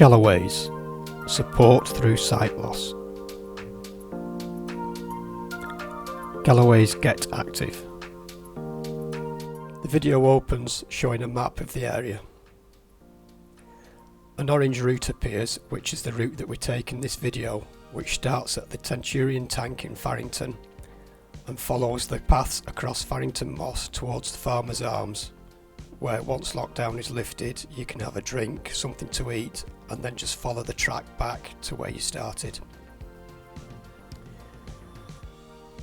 Galloways, support through sight loss. Galloways get active. The video opens showing a map of the area. An orange route appears, which is the route that we take in this video, which starts at the Centurion Tank in Farington and follows the paths across Farington Moss towards the Farmer's Arms, where once lockdown is lifted you can have a drink, something to eat, and then just follow the track back to where you started.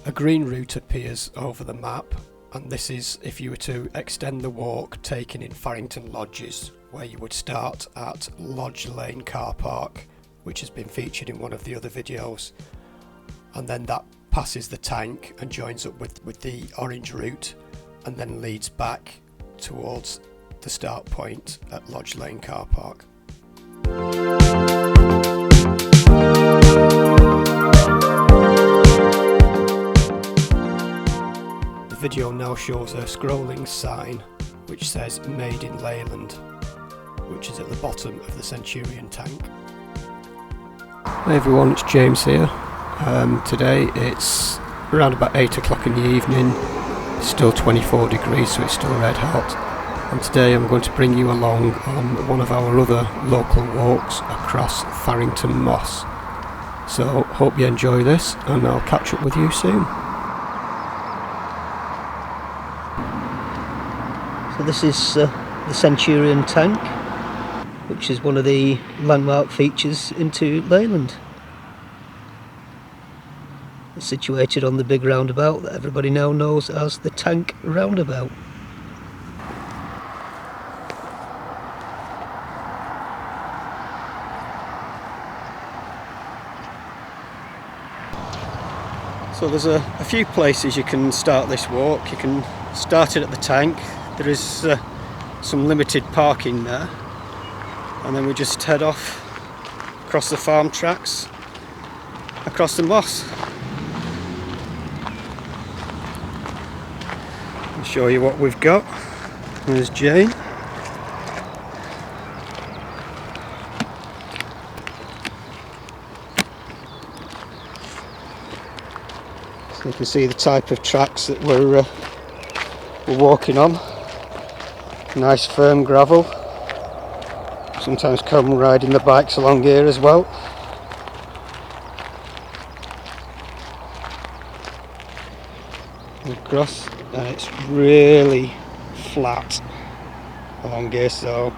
A green route appears over the map, and this is if you were to extend the walk taken in Farington Lodges, where you would start at Lodge Lane car park, which has been featured in one of the other videos, and then that passes the tank and joins up with the orange route and then leads back towards the start point at Lodge Lane car park. The video now shows a scrolling sign which says Made in Leyland, which is at the bottom of the Centurion Tank. Hi everyone, it's James here. Today it's around about 8 o'clock in the evening. It's still 24 degrees, so it's still red hot. And today I'm going to bring you along on one of our other local walks across Farington Moss. So hope you enjoy this, and I'll catch up with you soon. So this is the Centurion Tank, which is one of the landmark features into Leyland. It's situated on the big roundabout that everybody now knows as the Tank Roundabout. So there's a few places you can start this walk. You can start it at the tank. There is some limited parking there, and then we just head off across the farm tracks across the moss. I'll show you what we've got. There's Jane. So you can see the type of tracks that we're walking on. Nice firm gravel. Sometimes come riding the bikes along here as well. Across, and it's really flat along here, so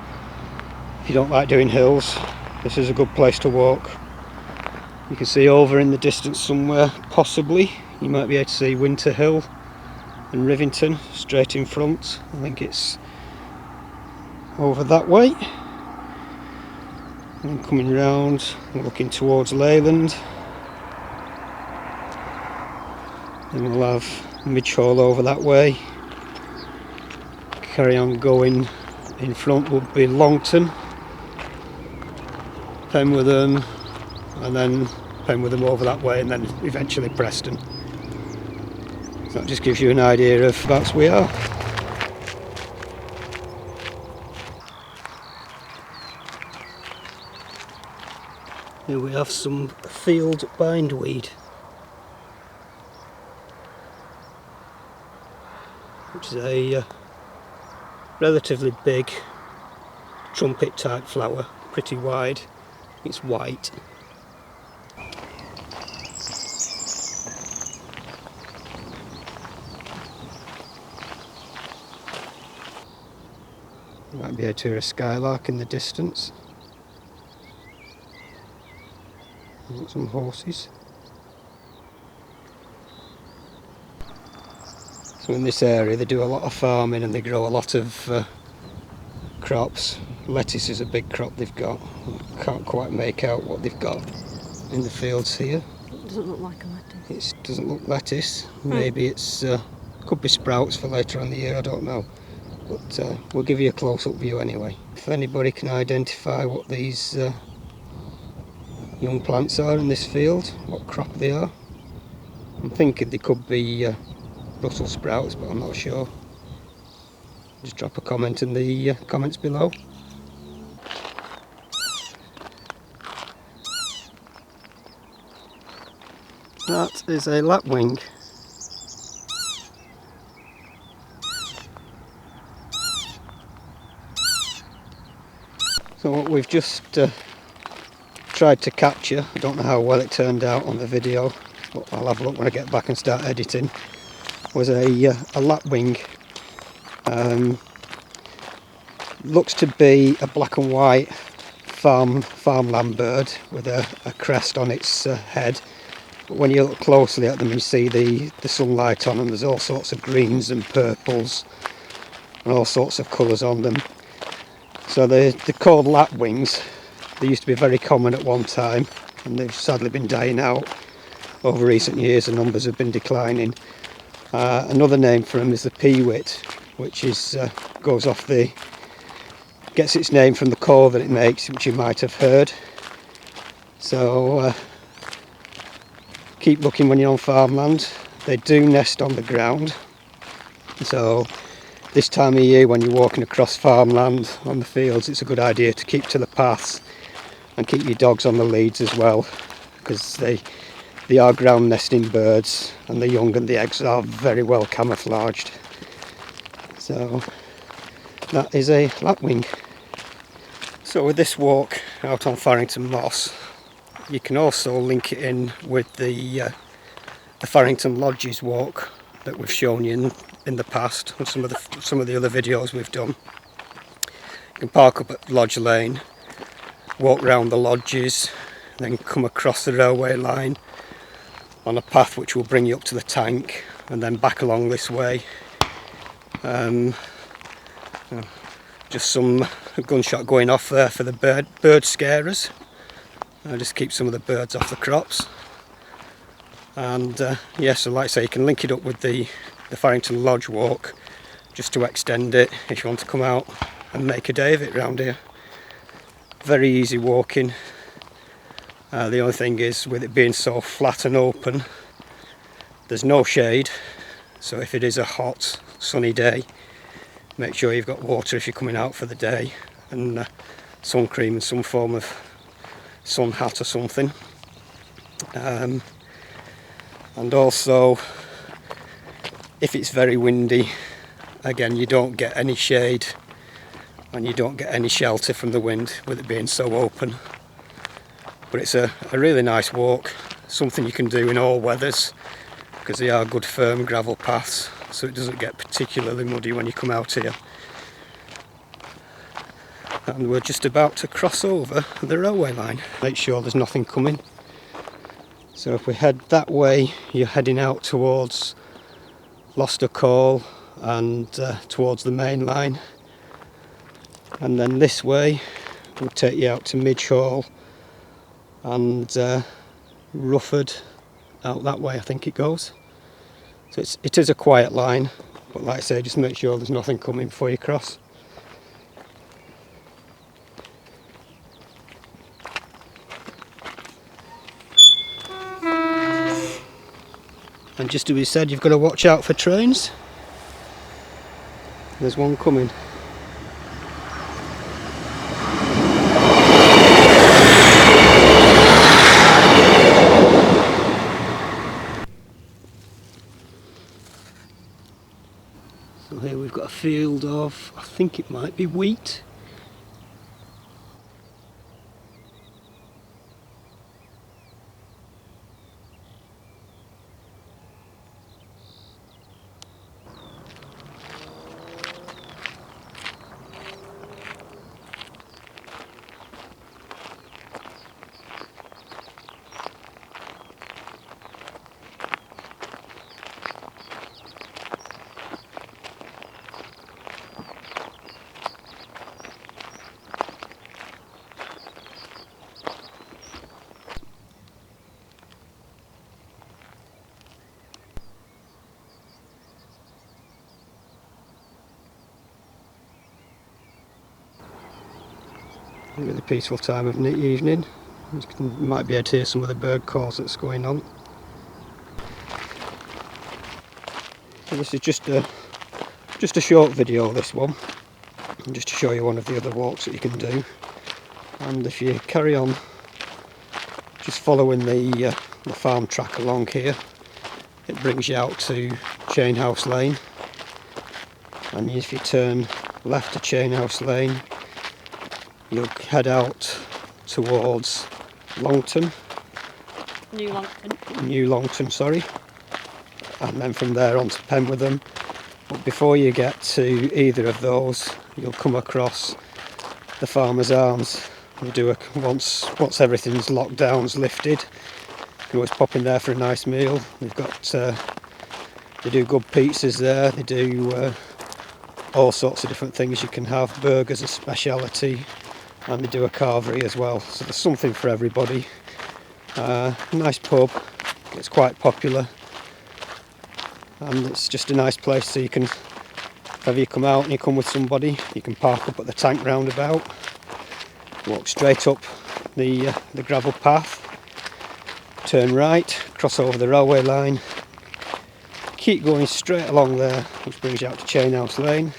if you don't like doing hills, this is a good place to walk. You can see over in the distance somewhere, possibly, you might be able to see Winter Hill and Rivington straight in front. I think it's over that way. And coming round and looking towards Leyland. Then we'll have Midge Hall over that way. Carry on going. In front will be Longton, Penwortham, and then Penwortham over that way, and then eventually Preston. So that just gives you an idea of whereabouts we are. Here we have some field bindweed, which is a relatively big trumpet type flower, pretty wide. It's white. You might be able to hear a skylark in the distance. Got some horses. So in this area they do a lot of farming and they grow a lot of crops. Lettuce is a big crop they've got. Can't quite make out what they've got in the fields here. It doesn't look like a lettuce. It doesn't look lettuce. Maybe it's could be sprouts for later on in the year, I don't know. But we'll give you a close-up view anyway. If anybody can identify what these young plants are in this field, what crop they are, I'm thinking they could be Brussels sprouts, but I'm not sure. Just drop a comment in the comments below. That is a lapwing. So what we've just tried to capture, I don't know how well it turned out on the video, but I'll have a look when I get back and start editing, was a lapwing. Looks to be a black and white farmland bird with a crest on its head. But when you look closely at them, you see the sunlight on them. There's all sorts of greens and purples and all sorts of colours on them. So they're called lapwings. They used to be very common at one time, and they've sadly been dying out over recent years. The numbers have been declining. Another name for them is the peewit, which is gets its name from the call that it makes, which you might have heard. So keep looking when you're on farmland. They do nest on the ground, so this time of year when you're walking across farmland on the fields, it's a good idea to keep to the paths and keep your dogs on the leads as well, because they are ground nesting birds, and the young and the eggs are very well camouflaged. So that is a lapwing. So with this walk out on Farington Moss, you can also link it in with the Farington Lodges walk that we've shown you in the past, and some of the other videos we've done. You can park up at Lodge Lane, walk round the lodges, then come across the railway line on a path which will bring you up to the tank, and then back along this way. Just some gunshot going off there for the bird scarers. Just keep some of the birds off the crops. And yeah, so like I say, you can link it up with the Farington Lodge walk, just to extend it if you want to come out and make a day of it round here. Very easy walking. The only thing is, with it being so flat and open, there's no shade, so if it is a hot sunny day, make sure you've got water if you're coming out for the day, and sun cream and some form of sun hat or something. And also, if it's very windy, again, you don't get any shade and you don't get any shelter from the wind with it being so open. But it's a really nice walk, something you can do in all weathers, because they are good firm gravel paths, so it doesn't get particularly muddy when you come out here. And we're just about to cross over the railway line. Make sure there's nothing coming. So if we head that way, you're heading out towards Loster Call and towards the main line. And then this way will take you out to Midge Hall and Rufford, out that way I think it goes. So it is a quiet line, but like I say, just make sure there's nothing coming before you cross. And just as we said, you've got to watch out for trains. There's one coming. So here we've got a field of, I think it might be wheat. A really peaceful time of the evening. You might be able to hear some of the bird calls that's going on. So this is just a short video, this one, and just to show you one of the other walks that you can do. And if you carry on just following the the farm track along here. It brings you out to Chainhouse Lane, and if you turn left to Chainhouse Lane, you'll head out towards Longton. New Longton, sorry. And then from there on to Penwitham. But before you get to either of those, you'll come across the Farmer's Arms. You do once everything's lockdowns lifted, you always pop in there for a nice meal. They've got they do good pizzas there. They do all sorts of different things you can have. Burgers, a speciality, and they do a carvery as well. So there's something for everybody. Nice pub. It's quite popular, and it's just a nice place. So you can, if ever you come out and you come with somebody, you can park up at the tank roundabout, walk straight up the gravel path, turn right, cross over the railway line, keep going straight along there, which brings you out to Chainhouse Lane,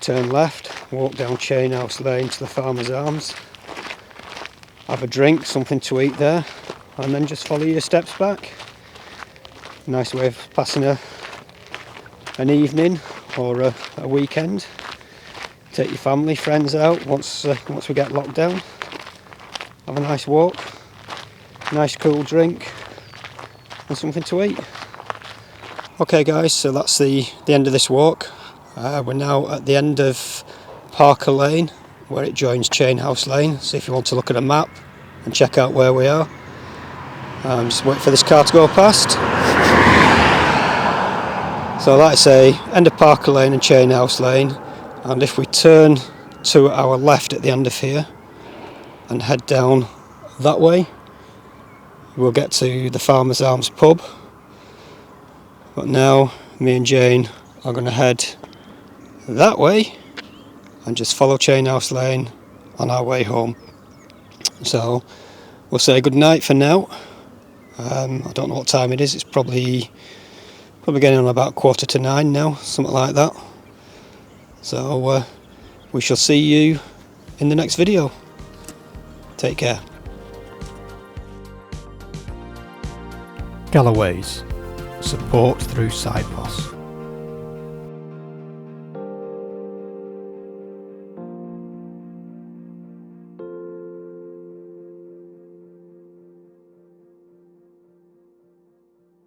turn left, walk down Chainhouse Lane to the Farmer's Arms, have a drink, something to eat there, and then just follow your steps back. Nice way of passing an evening or a weekend. Take your family, friends out once we get locked down. Have a nice walk, nice cool drink, and something to eat. Okay guys, so that's the end of this walk. We're now at the end of Parker Lane, where it joins Chainhouse Lane. So if you want to look at a map and check out where we are, just wait for this car to go past. So like I say, end of Parker Lane and Chainhouse Lane, and if we turn to our left at the end of here and head down that way, we'll get to the Farmer's Arms pub. But now me and Jane are going to head that way and just follow Chainhouse Lane on our way home. So we'll say good night for now. I don't know what time it is. It's probably getting on about 9:15 now, something like that. So we shall see you in the next video. Take care. Galloways. Support through Side Boss.